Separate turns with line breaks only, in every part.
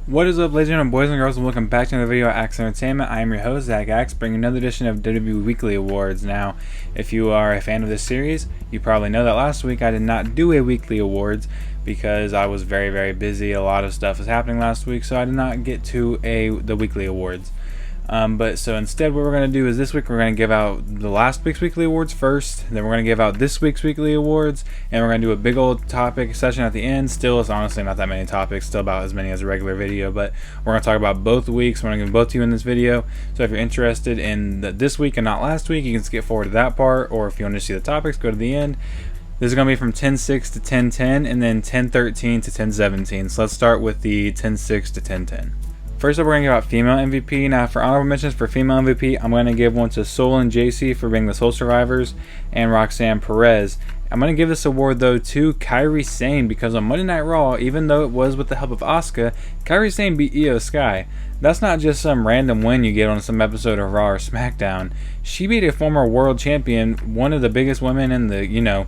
What is up, ladies and gentlemen, boys and girls, and welcome back to another video at Axe Entertainment. I am your host, Zack Axe, bringing another edition of WWE Weekly Awards. Now, if you are a fan of this series, you probably know that last week I did not do a Weekly Awards because I was very busy. A lot of stuff was happening last week, so I did not get to the Weekly Awards. So instead what we're going to do is this week we're going to give out the last week's Weekly Awards first, then we're going to give out this week's Weekly Awards, and we're going to do a big old topic session at the end. Still, it's honestly not that many topics, still about as many as a regular video, but we're going to talk about both weeks. We're going to give both to you in this video, so if you're interested in this week and not last week, you can skip forward to that part, or if you want to see the topics, go to the end. This is going to be from 10-6 to 10-10, and then 10-13 to 10-17. So let's start with the 10-6 to 10-10. First up, we're going to give out female MVP. Now, for honorable mentions for female MVP, I'm going to give one to Sol and JC for being the sole survivors, and Roxanne Perez. I'm going to give this award, though, to Kairi Sane, because on Monday Night Raw, even though it was with the help of Asuka, Kairi Sane beat Io Sky. That's not just some random win you get on some episode of Raw or Smackdown. She beat a former world champion, one of the biggest women in the,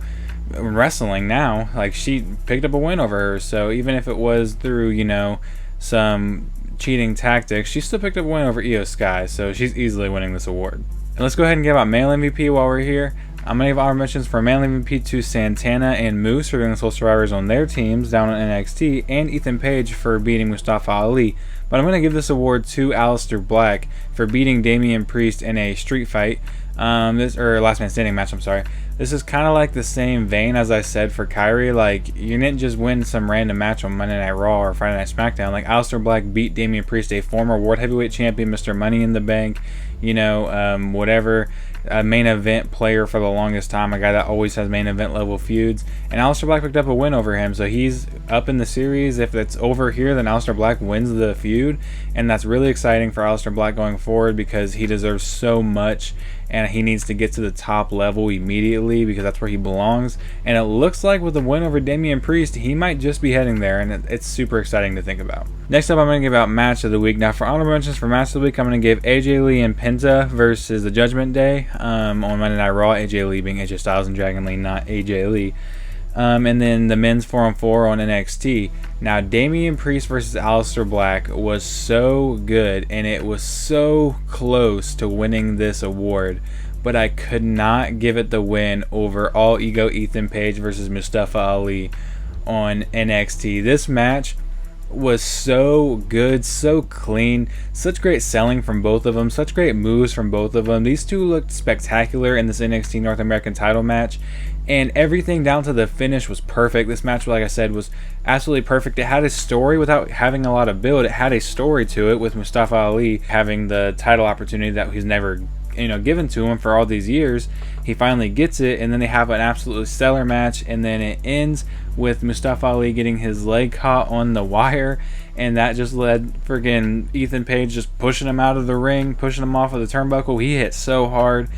wrestling now. Like, she picked up a win over her, so even if it was through, some cheating tactics, she still picked up a win over Io Sky, so she's easily winning this award. And let's go ahead and give out male MVP while we're here. I'm going to give honorable mentions for male MVP to Santana and Moose for being the sole survivors on their teams down on NXT, and Ethan Page for beating Mustafa Ali. But I'm going to give this award to Aleister Black for beating Damian Priest in a street fight. Last man standing match, I'm sorry. This is kind of like the same vein as I said for Kairi. Like, you didn't just win some random match on Monday Night Raw or Friday Night Smackdown. Like, Aleister Black beat Damian Priest, a former World Heavyweight Champion, Mr. Money in the Bank, whatever, a main event player for the longest time, a guy that always has main event level feuds. And Aleister Black picked up a win over him, so he's up in the series. If it's over here, then Aleister Black wins the feud, and that's really exciting for Aleister Black going forward because he deserves so much, and he needs to get to the top level immediately because that's where he belongs. And it looks like with the win over Damian Priest, he might just be heading there, and it's super exciting to think about. Next up, I'm going to give out Match of the Week. Now, for honorable mentions for Match of the Week, I'm going to give AJ Lee and Penta versus the Judgment Day on Monday Night Raw. AJ Lee being AJ Styles and Dragon Lee, not AJ Lee. And then the men's 4-on-4 on NXT. Now, Damian Priest versus Aleister Black was so good, and it was so close to winning this award, but I could not give it the win over All Ego Ethan Page versus Mustafa Ali on NXT. This match was so good, so clean, such great selling from both of them, such great moves from both of them. These two looked spectacular in this NXT North American title match, and everything down to the finish was perfect. This match, like I said, was absolutely perfect. It had a story without having a lot of build. It had a story to it with Mustafa Ali having the title opportunity that he's never given to him for all these years. He finally gets it, and then they have an absolutely stellar match, and then it ends with Mustafa Ali getting his leg caught on the wire, and that just led friggin' Ethan Page just pushing him out of the ring, pushing him off of the turnbuckle. He hit so hard,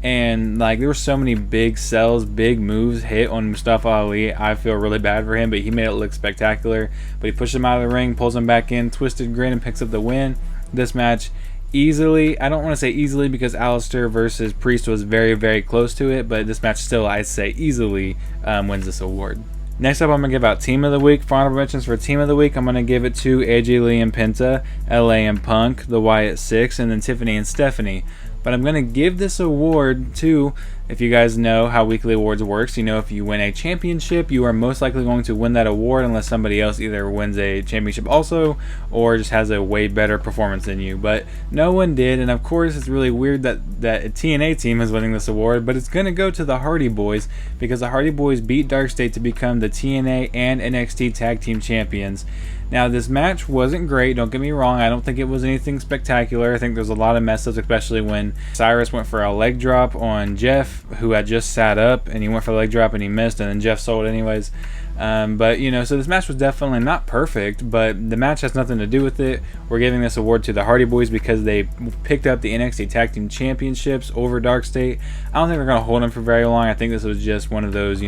and like there were so many big sells, big moves hit on Mustafa Ali. I feel really bad for him, but he made it look spectacular. But he pushed him out of the ring, pulls him back in, twisted grin, and picks up the win. This match easily, I don't want to say easily because Aleister versus Priest was very close to it, but this match still, I'd say, easily wins this award. Next up, I'm going to give out Team of the Week. For honorable mentions for Team of the Week, I'm going to give it to AJ Lee and Penta, LA and Punk, the Wyatt Six, and then Tiffany and Stephanie. But I'm going to give this award to, if you guys know how weekly awards works, if you win a championship, you are most likely going to win that award unless somebody else either wins a championship also or just has a way better performance than you. But no one did, and of course it's really weird that a TNA team is winning this award, but it's going to go to the Hardy Boys because the Hardy Boys beat Dark State to become the TNA and NXT Tag Team Champions. Now, this match wasn't great, don't get me wrong. I don't think it was anything spectacular. I think there's a lot of mess ups, especially when Cyrus went for a leg drop on Jeff, who had just sat up, and he went for the leg drop and he missed, and then Jeff sold anyways. So this match was definitely not perfect, but the match has nothing to do with it. We're giving this award to the Hardy Boys because they picked up the NXT Tag Team Championships over Dark State. I don't think they're going to hold them for very long. I think this was just one of those,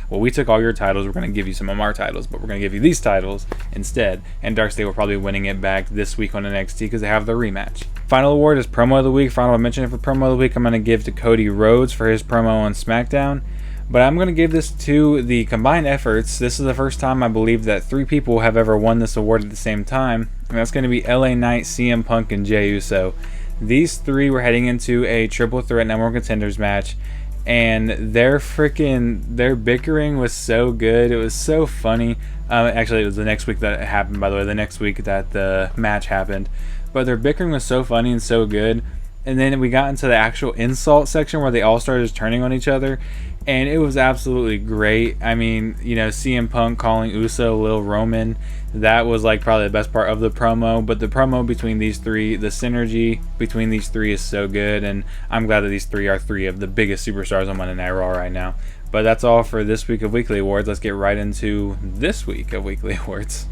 we took all your titles, we're going to give you some of our titles, but we're going to give you these titles instead. And Dark State will probably be winning it back this week on NXT because they have the rematch. Final award is Promo of the Week. Final mention for Promo of the Week, I'm going to give to Cody Rhodes for his promo on Smackdown. But I'm going to give this to the combined efforts. This is the first time I believe that 3 people have ever won this award at the same time. and that's going to be LA Knight, CM Punk, and Jey Uso. These three were heading into a triple threat number one contenders match, and their bickering was so good. It was so funny. Actually, it was the next week that it happened, by the way, the next week that the match happened. But their bickering was so funny and so good. And then we got into the actual insult section where they all started turning on each other, and it was absolutely great. I mean, you know, CM Punk calling Uso Lil Roman, that was like probably the best part of the promo. But the promo between these three, the synergy between these three is so good, and I'm glad that these three are three of the biggest superstars on Monday Night Raw right now. But that's all for this week of Weekly Awards. Let's get right into this week of Weekly Awards.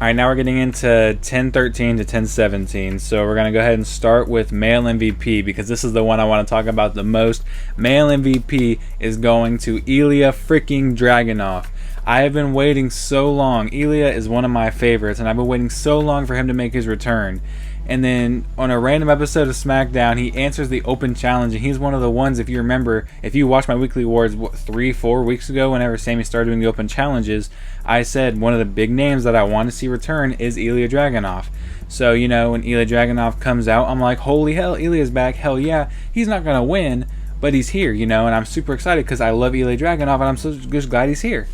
Alright, now we're getting into 10-13 to 10-17. So we're going to go ahead and start with Male MVP, because this is the one I want to talk about the most. Male MVP is going to Ilja freaking Dragunov. I have been waiting so long. Ilja is one of my favorites, and I've been waiting so long for him to make his return. And then on a random episode of Smackdown, he answers the open challenge, and he's one of the ones, if you remember, if you watched my Weekly Awards 3-4 weeks ago, whenever Sammy started doing the open challenges, I said one of the big names that I want to see return is Ilja Dragunov. So, you know, when Ilja Dragunov comes out, I'm like, holy hell, Ilja's back. Hell yeah, he's not going to win, but he's here, you know, and I'm super excited because I love Ilja Dragunov, and I'm so just glad he's here.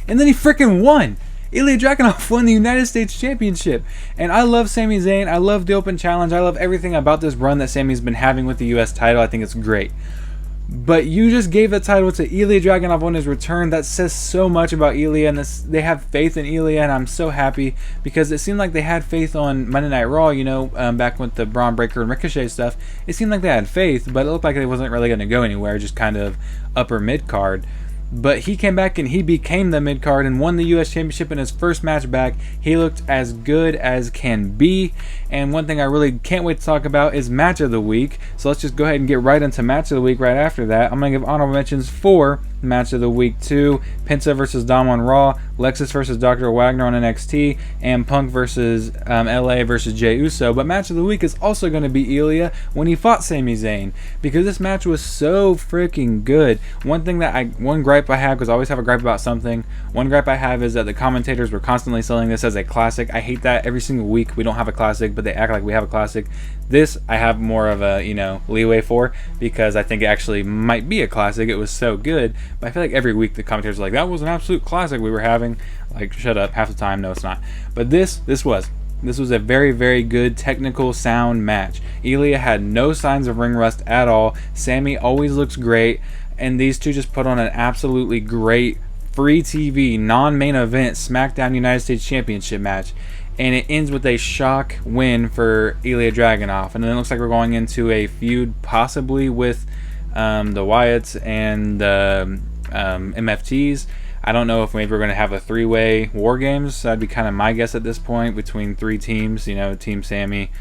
And then he freaking won! Ilja Dragunov won the United States Championship. And I love Sami Zayn. I love the open challenge. I love everything about this run that Sami's been having with the US title. I think it's great. But you just gave the title to Ilja Dragunov on his return. That says so much about Ilja, and they have faith in Ilja, and I'm so happy because it seemed like they had faith on Monday Night Raw, you know, back with the Braun Breaker and Ricochet stuff. It seemed like they had faith, but it looked like it wasn't really going to go anywhere, just kind of upper mid-card. But he came back and he became the mid-card and won the U.S. Championship in his first match back. He looked as good as can be. And one thing I really can't wait to talk about is Match of the Week. So let's just go ahead and get right into Match of the Week right after that. I'm going to give honorable mentions for Match of the Week 2, Penta versus Dom on Raw, Lexus versus Dr. Wagner on NXT, and Punk versus LA versus Jey Uso. But Match of the Week is also going to be Ilja when he fought Sami Zayn, because this match was so freaking good. One gripe I have, because I always have a gripe about something, one gripe I have is that the commentators were constantly selling this as a classic. I hate that every single week we don't have a classic, but they act like we have a classic. This I have more of a, you know, leeway for, because I think it actually might be a classic. It was so good. But I feel like every week the commentators are like, that was an absolute classic we were having. Like, shut up, half the time. No, it's not. But this was a very, very good technical sound match. Ilja had no signs of ring rust at all. Sami always looks great, and these two just put on an absolutely great free TV non-main event SmackDown United States Championship match. And it ends with a shock win for Ilja Dragunov. And then it looks like we're going into a feud possibly with the Wyatts and the MFTs. I don't know if maybe we're going to have a three-way War Games. That'd be kind of my guess at this point, between three teams, you know, Team Sami,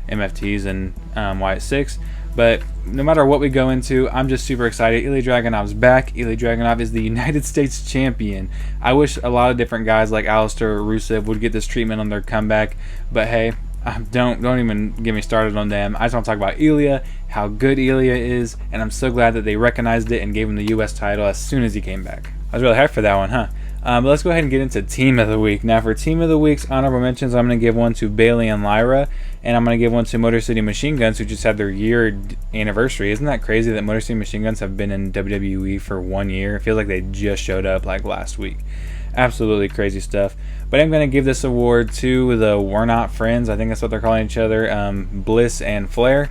MFTs, and Wyatt 6. But no matter what we go into, I'm just super excited. Ilja Dragunov's back. Ilja Dragunov is the United States Champion. I wish a lot of different guys like Alistair or Rusev would get this treatment on their comeback. But hey, don't even get me started on them. I just want to talk about Ilja, how good Ilja is, and I'm so glad that they recognized it and gave him the U.S. title as soon as he came back. I was really hyped for that one, huh? But let's go ahead and get into Team of the Week. Now, for Team of the Week's honorable mentions, I'm going to give one to Bayley and Lyra, and I'm going to give one to Motor City Machine Guns, who just had their year anniversary. Isn't that crazy that Motor City Machine Guns have been in WWE for 1 year? It feels like they just showed up like last week. Absolutely crazy stuff. But I'm going to give this award to the We're Not Friends. I think that's what they're calling each other, Bliss and Flair.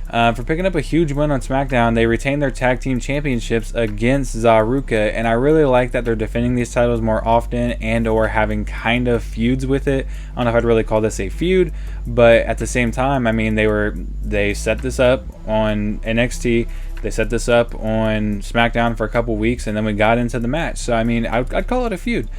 For picking up a huge win on SmackDown. They retained their tag team championships against Zaruka, and I really like that they're defending these titles more often and or having kind of feuds with it. I don't know if I'd really call this a feud, but at the same time, I mean, they set this up on NXT, they set this up on SmackDown for a couple weeks, and then we got into the match. So I mean, I'd call it a feud.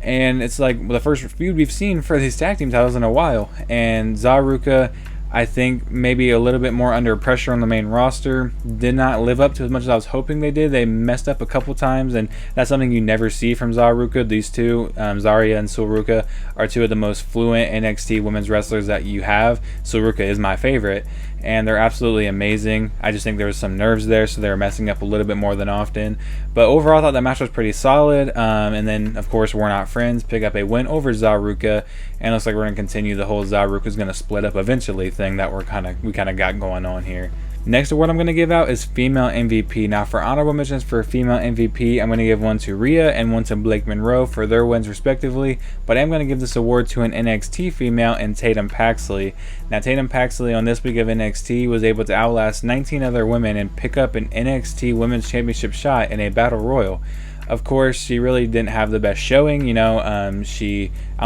And it's like the first feud we've seen for these tag team titles in a while. And Zaruka, I think, maybe a little bit more under pressure on the main roster, did not live up to as much as I was hoping they did. They messed up a couple times, and that's something you never see from Zaruka. These two, Zarya and Sulruka, are two of the most fluent NXT women's wrestlers that you have. Sulruka is my favorite, and they're absolutely amazing. I just think there was some nerves there, so they were messing up a little bit more than often. But overall, I thought that match was pretty solid. And then, of course, We're Not Friends pick up a win over Zaruka, and it looks like we're going to continue the whole Zaruka's going to split up eventually thing that we kind of got going on here. Next award I'm going to give out is Female MVP. Now, for honorable mentions for Female MVP, I'm going to give one to Rhea and one to Blake Monroe for their wins respectively, but I'm going to give this award to an NXT female and Tatum Paxley. Now, Tatum Paxley on this week of NXT was able to outlast 19 other women and pick up an NXT Women's Championship shot in a Battle Royal. Of course, she really didn't have the best showing, I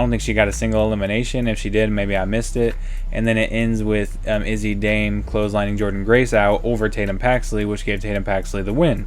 don't think she got a single elimination. If she did, maybe I missed it. And then it ends with Izzy Dame clotheslining Jordan Grace out over Tatum Paxley, which gave Tatum Paxley the win.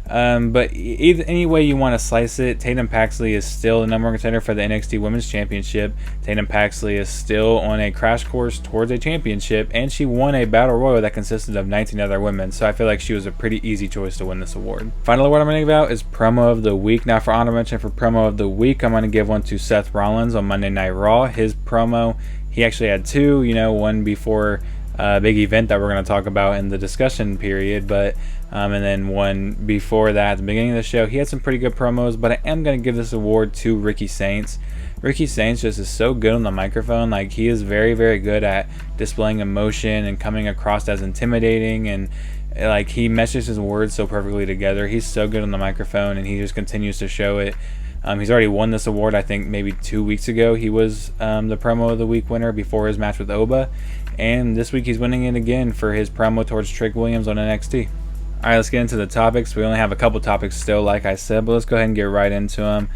But any way you want to slice it, Tatum Paxley is still the number one contender for the NXT Women's Championship. Tatum Paxley is still on a crash course towards a championship, and she won a Battle Royal that consisted of 19 other women, so I feel like she was a pretty easy choice to win this award. Final award I'm going to give out is Promo of the Week. Now, for honorable mention for Promo of the Week, I'm going to give one to Seth Rollins on Monday Night Raw. His promo, he actually had two, one before big event that we're going to talk about in the discussion period, but and then one before that at the beginning of the show. He had some pretty good promos, but I am going to give this award to Ricky Saints. Ricky Saints just is so good on the microphone. Like, he is very, very good at displaying emotion and coming across as intimidating, and like, he meshes his words so perfectly together. He's so good on the microphone, and he just continues to show it. He's already won this award. I think maybe 2 weeks ago he was the Promo of the Week winner before his match with Oba, and this week he's winning it again for his promo towards Trick Williams on NXT. Alright, let's get into the topics. We only have a couple topics still, like I said, but let's go ahead and get right into them.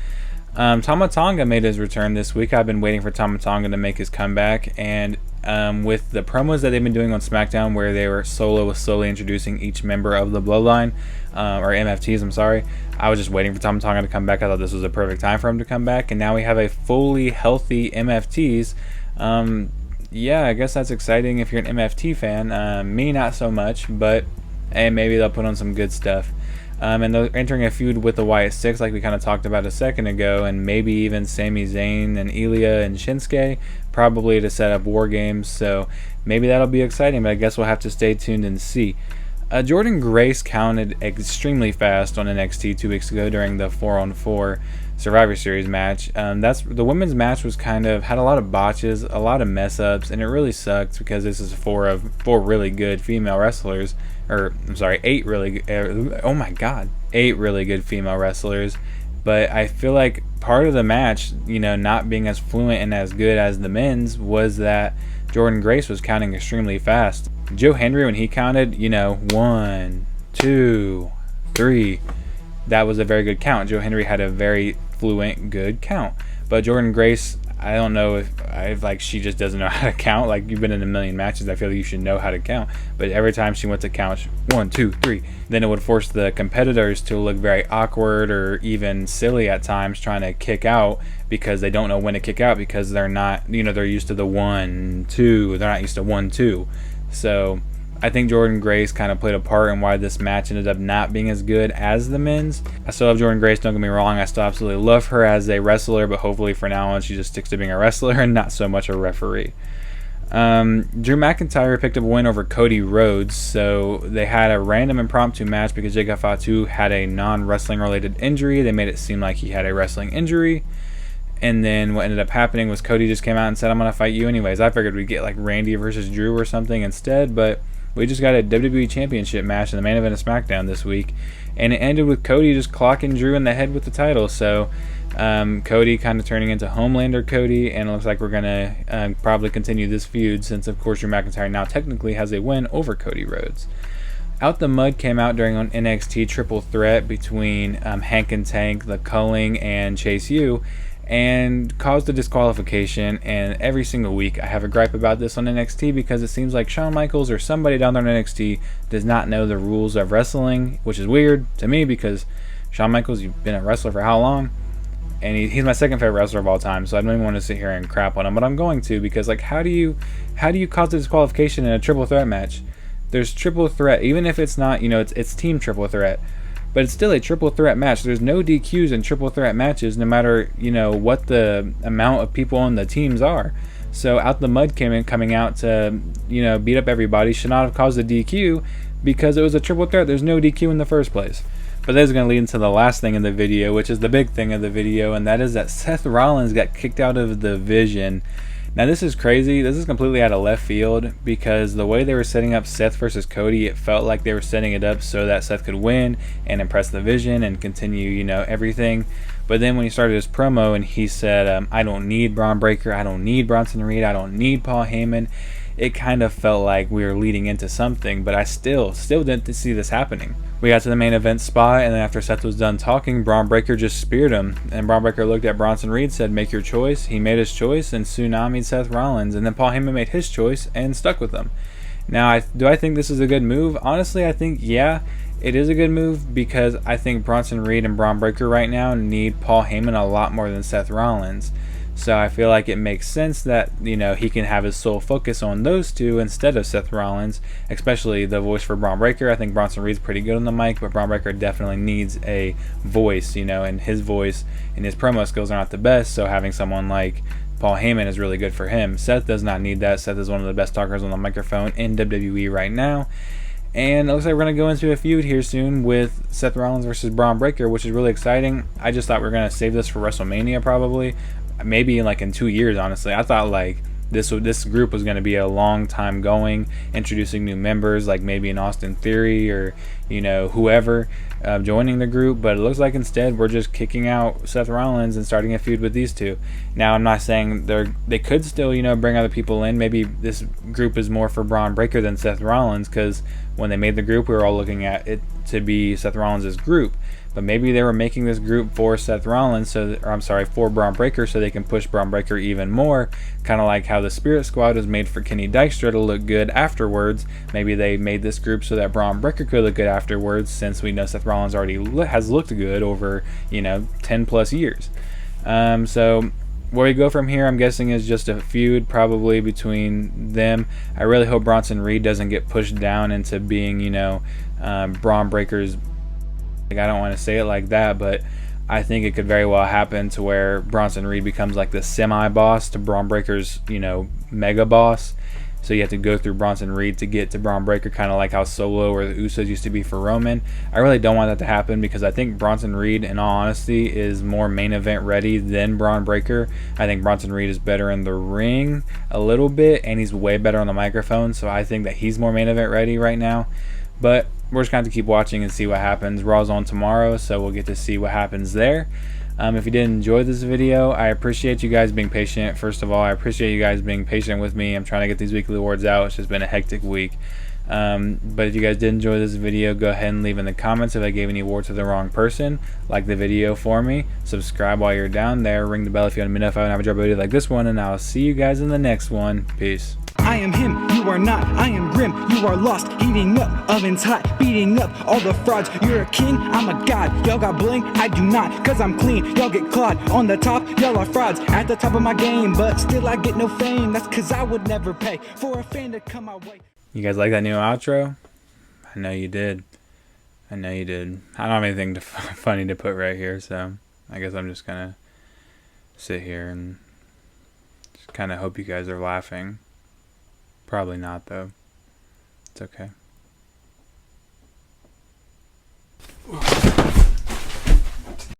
Tama Tonga made his return this week. I've been waiting for Tama Tonga to make his comeback, and with the promos that they've been doing on Smackdown, where they were slowly introducing each member of the Bloodline, or MFTs, I'm sorry, I was just waiting for Tama Tonga to come back. I thought this was a perfect time for him to come back, and now we have a fully healthy MFTs. Yeah, I guess that's exciting if you're an MFT fan. Me, not so much, but hey, maybe they'll put on some good stuff. And they're entering a feud with the Wyatt Six, like we kind of talked about a second ago, and maybe even Sami Zayn and Ilja and Shinsuke, probably to set up War Games, so maybe that'll be exciting, but I guess we'll have to stay tuned and see. Jordan Grace counted extremely fast on NXT 2 weeks ago during the 4-on-4 Survivor Series match. The women's match was had a lot of botches, a lot of mess ups, and it really sucks because this is four really good female wrestlers. Eight really good female wrestlers. But I feel like part of the match, not being as fluent and as good as the men's, was that Jordan Grace was counting extremely fast. Joe Henry, when he counted, 1, 2, 3, that was a very good count. Joe Henry had a very fluent, good count. But Jordan Grace, I don't know if she just doesn't know how to count. Like, you've been in a million matches, I feel like you should know how to count. But every time she went to count 1, 2, 3, then it would force the competitors to look very awkward or even silly at times trying to kick out, because they don't know when to kick out, because they're not, they're used to the 1, 2. They're not used to 1, 2. So I think Jordan Grace kind of played a part in why this match ended up not being as good as the men's. I still love Jordan Grace, don't get me wrong. I still absolutely love her as a wrestler, but hopefully for now on she just sticks to being a wrestler and not so much a referee. Drew McIntyre picked up a win over Cody Rhodes, so they had a random impromptu match because Jacob Fatu had a non-wrestling related injury. They made it seem like he had a wrestling injury. And then what ended up happening was Cody just came out and said, "I'm going to fight you anyways." I figured we'd get like Randy versus Drew or something instead, but we just got a WWE Championship match in the main event of Smackdown this week, and it ended with Cody just clocking Drew in the head with the title. So Cody kind of turning into Homelander Cody, and it looks like we're going to probably continue this feud, since of course Drew McIntyre now technically has a win over Cody Rhodes. Out the Mud came out during an NXT triple threat between Hank and Tank, The Culling, and Chase U, and caused a disqualification. And every single week I have a gripe about this on NXT, because it seems like Shawn Michaels or somebody down there on NXT does not know the rules of wrestling, which is weird to me, because Shawn Michaels, you've been a wrestler for how long? And he's my second favorite wrestler of all time, so I don't even want to sit here and crap on him, but I'm going to, because like, how do you cause a disqualification in a triple threat match? There's triple threat, even if it's not, it's team triple threat, but it's still a triple threat match. There's no DQs in triple threat matches, no matter what the amount of people on the teams are. So Out the Mud coming out to, beat up everybody should not have caused a DQ because it was a triple threat. There's no DQ in the first place. But that is going to lead into the last thing in the video, which is the big thing of the video, and that is that Seth Rollins got kicked out of the Division. Now this is crazy. This is completely out of left field because the way they were setting up Seth versus Cody, it felt like they were setting it up so that Seth could win and impress the Division and continue, everything. But then when he started his promo and he said, I don't need Braun Breaker, I don't need Bronson Reed, I don't need Paul Heyman, it kind of felt like we were leading into something, but I still didn't see this happening. We got to the main event spot, and then after Seth was done talking, Braun Breaker just speared him. And Braun Breaker looked at Bronson Reed, said, make your choice. He made his choice and tsunami'd Seth Rollins. And then Paul Heyman made his choice and stuck with him. Now, do I think this is a good move? Honestly, I think, yeah, it is a good move because I think Bronson Reed and Braun Breaker right now need Paul Heyman a lot more than Seth Rollins. So I feel like it makes sense that, he can have his sole focus on those two instead of Seth Rollins, especially the voice for Braun Breaker. I think Bronson Reed's pretty good on the mic, but Braun Breaker definitely needs a voice, and his voice and his promo skills are not the best, so having someone like Paul Heyman is really good for him. Seth does not need that. Seth is one of the best talkers on the microphone in WWE right now. And it looks like we're going to go into a feud here soon with Seth Rollins versus Braun Breaker, which is really exciting. I just thought we were going to save this for WrestleMania probably. Maybe in 2 years, honestly. I thought this group was going to be a long time going, introducing new members, like maybe an Austin Theory or whoever joining the group. But it looks like instead we're just kicking out Seth Rollins and starting a feud with these two. Now I'm not saying they could still bring other people in. Maybe this group is more for Braun Breaker than Seth Rollins because when they made the group we were all looking at it to be Seth Rollins' group. But maybe they were making this group for Seth Rollins, for Braun Breaker, so they can push Braun Breaker even more. Kind of like how the Spirit Squad was made for Kenny Dykstra to look good afterwards. Maybe they made this group so that Braun Breaker could look good afterwards, since we know Seth Rollins already has looked good over 10 plus years. So where we go from here, I'm guessing, is just a feud probably between them. I really hope Bronson Reed doesn't get pushed down into being Braun Breaker's. I don't want to say it like that, but I think it could very well happen to where Bronson Reed becomes like the semi-boss to Braun Breaker's, mega boss. So you have to go through Bronson Reed to get to Braun Breaker, kind of like how Solo or the Usos used to be for Roman. I really don't want that to happen because I think Bronson Reed, in all honesty, is more main event ready than Braun Breaker. I think Bronson Reed is better in the ring a little bit, and he's way better on the microphone. So I think that he's more main event ready right now. But we're just going to keep watching and see what happens. Raw's on tomorrow, so we'll get to see what happens there. If you did enjoy this video, I appreciate you guys being patient. First of all, I appreciate you guys being patient with me. I'm trying to get these weekly awards out. It's just been a hectic week. But if you guys did enjoy this video, go ahead and leave in the comments if I gave any award to the wrong person. Like the video for me. Subscribe while you're down there. Ring the bell if you want to be notified when I have a drop video like this one. And I'll see you guys in the next one. Peace.
I am him, you are not, I am grim, you are lost, heating up, ovens hot, beating up all the frauds. You're a king, I'm a god, y'all got bling, I do not, cause I'm clean, y'all get clawed. On the top, y'all are frauds, at the top of my game, but still I get no fame. That's cause I would never pay for a fan to come my way.
You guys like that new outro? I know you did. I know you did. I don't have anything funny to put right here, so I guess I'm just gonna sit here and just kind of hope you guys are laughing. Probably not, though. It's okay.